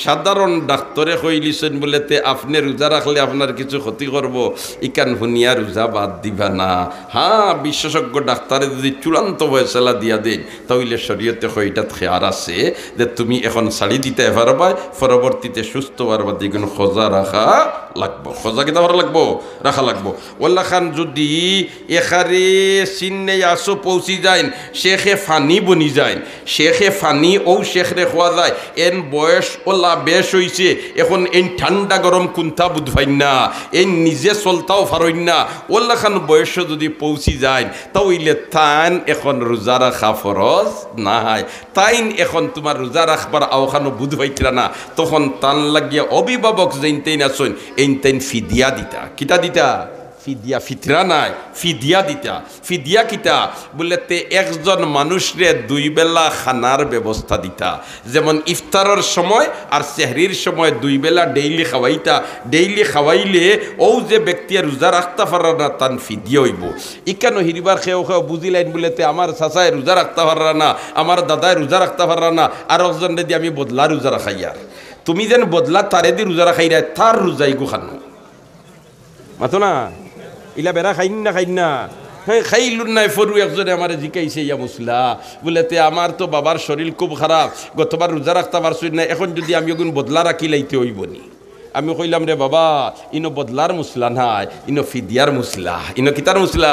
সাধারণ ডাক্তরে কইলিছেন বলেতে আপনি রোজা রাখলে আপনার কিছু ক্ষতি করব, ইকান হুনিয়া রোজা বাদ দিবা না। হ্যাঁ, বিশেষজ্ঞ ডাক্তারে যদি চূড়ান্ত ফয়সালা দিয়া দেন তাহলে শরীয়তে কইটা খেয়ার আছে যে তুমি এখন ছাড়ি দিতে পারবা, পরবর্তীতে সুস্থ পারবা, দেখুন খোঁজা রাখা লাগবো। খোঁজা কিতা করা লাগবো? রাখা লাগবো। ওল্লা খান যদি এখারে চিন্নে আসো পৌঁছি যায়, শেখে ফানি বনি যায়, শেখে ফানি ও শেখরে খোয়া যায়, এন বয়স ওলা বেশ হইছে, এখন এই ঠান্ডা গরম কুন্থা বুধবাই না, এই নিজে চলতাও পারই না, ওল্লা খান বয়স যদি পৌঁছি যায় তাইলে তান এখন রোজা রাখা ফরজ নাই, তাইন এখন তোমার রোজা রাখবার আওখানো বুধবাইতরা না, তখন তান লাগিয়া অভিভাবক যেন তেইন আসুন এই তেইন ফিদিয়া দিতা। কিতা দিতা? ফিদিয়া। ফিতরা নাই, ফিদিয়া দিতা। ফিদিয়া কিতা বলতে একজন মানুষরে দুই বেলা খানার ব্যবস্থা দিতা, যেমন ইফতারের সময় আর সেহরির সময় দুই বেলা ডেইলি খাওয়াইতা। ডেইলি খাওয়াইলে ও যে ব্যক্তি রোজা রাখতে পারে না তান ফিদিয়া হইব। ইকানো হিরিবার খেয়েও বুঝিলাইন বলেতে আমার চাচায় রোজা রাখতে পারে না, আমার দাদায় রোজা রাখতে পারে না, আর একজন দিয়ে আমি বদলা রোজা রাখাইয়ার, তুমি যেন বদলা তারে দি রোজা রাখাই রায় তার রোজাই গো খানো মাতো না, ইলা বেড়া খাইন না খাইন না। হ্যাঁ, খাইলুন নাই ফরু একজনে আমার জিকাইছে ইয়া মুসলা বলেতে আমার তো বাবার শরীর খুব খারাপ, গতবার রোজা রাখতে পারছি না, এখন যদি আমি ওগুন বদলা রাখি লাইতে হইবনি। আমি কইলাম রে বাবা, ইনো বদলার মুসলা নাই, ইনো ফিদিয়ার মুসলা। ইনো কিতার মুসলা?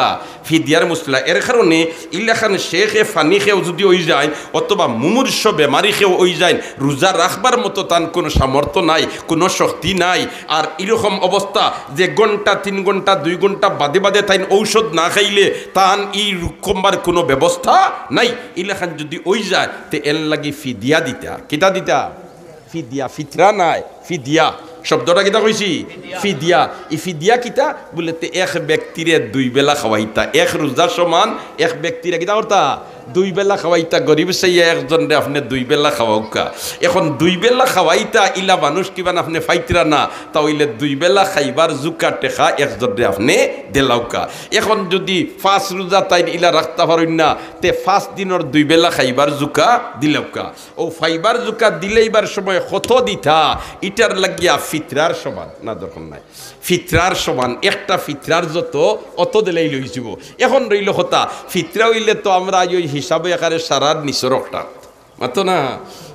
ফিদিয়ার মুসলা। এর কারণে ইলাখান শেখে ফানি খেয়েও যদি ওই যায়, অথবা মুমূর্ষ বেমারি খেয়েও ওই যায়, রোজা রাখবার মতো তার কোনো সামর্থ্য নাই, কোনো শক্তি নাই, আর এরকম অবস্থা যে ঘন্টা 3 ঘন্টা 2 ঘন্টা বাদে বাদে তাই ঔষধ না খাইলে তান ই রুকম্বার কোনো ব্যবস্থা নাই, ইলাখান যদি ওই যায় তে এর লাগি ফিদিয়া দিতা। কিতা দিতা? ফিদিয়া। ফিতরা নাই, ফিদিয়া। শব্দটা কিতা কইছি? ফিদিয়া। ই ফিদিয়া কিতা বলতে এক ব্যক্তিরে 2 বেলা খাওয়াইতা, এক রোজা সমান এক ব্যক্তিরে কিতা করতা? 2 বেলা খাওয়াইতা। গরিব সাইয়া একজন রে আপনি 2 বেলা খাওয়াউকা, এখন 2 বেলা খাওয়াইতা, ইলা মানুষ কিবান আপনি ফাইতরা না, তাহলে 2 বেলা খাইবার জুকা টেকা একজন রে আপনি দেলাউকা। এখন যদি 5 রোজা তাই ইলা রাখতে পারেন না, তে 5 দিনের 2 বেলা খাইবার জুকা দিলাউকা। ও ফাইবার জুকা দিলেইবার সময় কত দিতা? ইটার লাগিয়া ফিতরার সমান না, দরকার নাই, ফিতরার সমান। একটা ফিতরার যত অত দিলেই লইছিব। এখন রইল হতা ফিতরা হইলে তো আমরা ওই হিসাবে একারে সারার নিচর একটা মাতো না,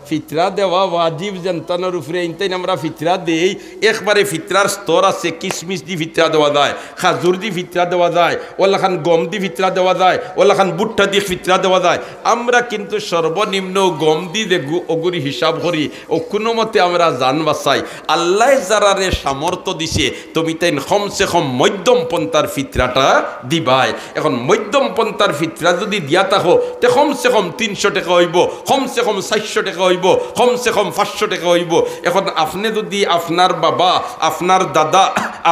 ফিতরা দেওয়া ওয়াজিব জনতানোর উপরে, ইনতাই আমরা ফিতরা দেই। একবারে ফিতরার স্তর আছে, কিশমিশ দি ফিতরা দেওয়া যায়, খাজুর দি ফিতরা দেওয়া যায়, ওলাখান গম দি ফিতরা দেওয়া যায়, ওলাখান ভুট্টা দিয়ে ফিতরা দেওয়া যায়। আমরা কিন্তু সর্বনিম্ন গম দি দেখু ওগুরি হিসাব করি, ও কোনো মতে আমরা জান বাঁচাই। আল্লাহ যারারে সামর্থ্য দিছে, তুমি তাই কমসে কম মধ্যম পন্থার ফিতরাটা দিবাই। এখন মধ্যম পন্থার ফিতরা যদি দিয়া থাকো তে কমসে কম 300 টাকা হইব, কমসে কম 400 টাকা হইব, কমসে কম 500 টাকা হইব। এখন আপনি যদি আপনার বাবা, আপনার দাদা,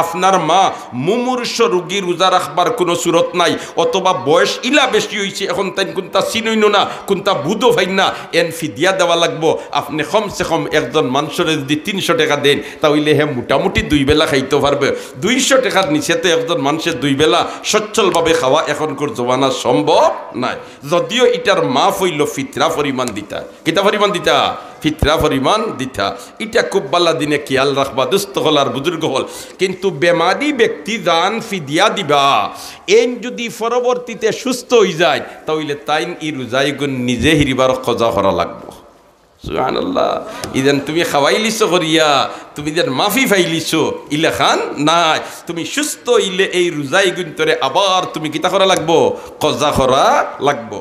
আপনার মা মুমূর্ষ রোগী রোজা রাখবার কোনো সুরত নাই, অথবা বয়স ইলা বেশি হয়েছে, এখন তাই কোনটা চিনইন না, কোনটা বুধও ভাই না, এন ফিদিয়া দেওয়া লাগবো। আপনি কমসে কম একজন মানুষের যদি 300 টাকা দেন, তাহলে হে মোটামুটি 2 বেলা খাইতে পারবে। 200 টাকার নিচে তো একজন মানুষের 2 বেলা সচ্ছলভাবে খাওয়া এখনকার জমানা সম্ভব নাই। যদিও এটার মাফ হইল ফিতরা পরিমাণ দিতা। কিতা পরিমাণ দিতা? ফিতরা পরিমাণ দিতা। এটা খুব বালা দিনে খেয়াল রাখবা দুস্থ হল আর বুজুর্গ হল। কিন্তু বেমারি ব্যক্তি দান ফিদিয়া দিবা, এন যদি পরবর্তীতে সুস্থ হয়ে যায় তাহলে তাইন ই রোজাইগুন নিজে হিরিবার খোঁজা করা লাগবো। সুবহানাল্লাহ। ইদেন তুমি খাওয়াইলিছ করিয়া তুমি যেন মাফি ফাইলিছ ইলেখান নাই, তুমি সুস্থ ইলে এই রোজাইগুন তরে আবার তুমি কিতা করা লাগবো? খোঁজা করা লাগবো।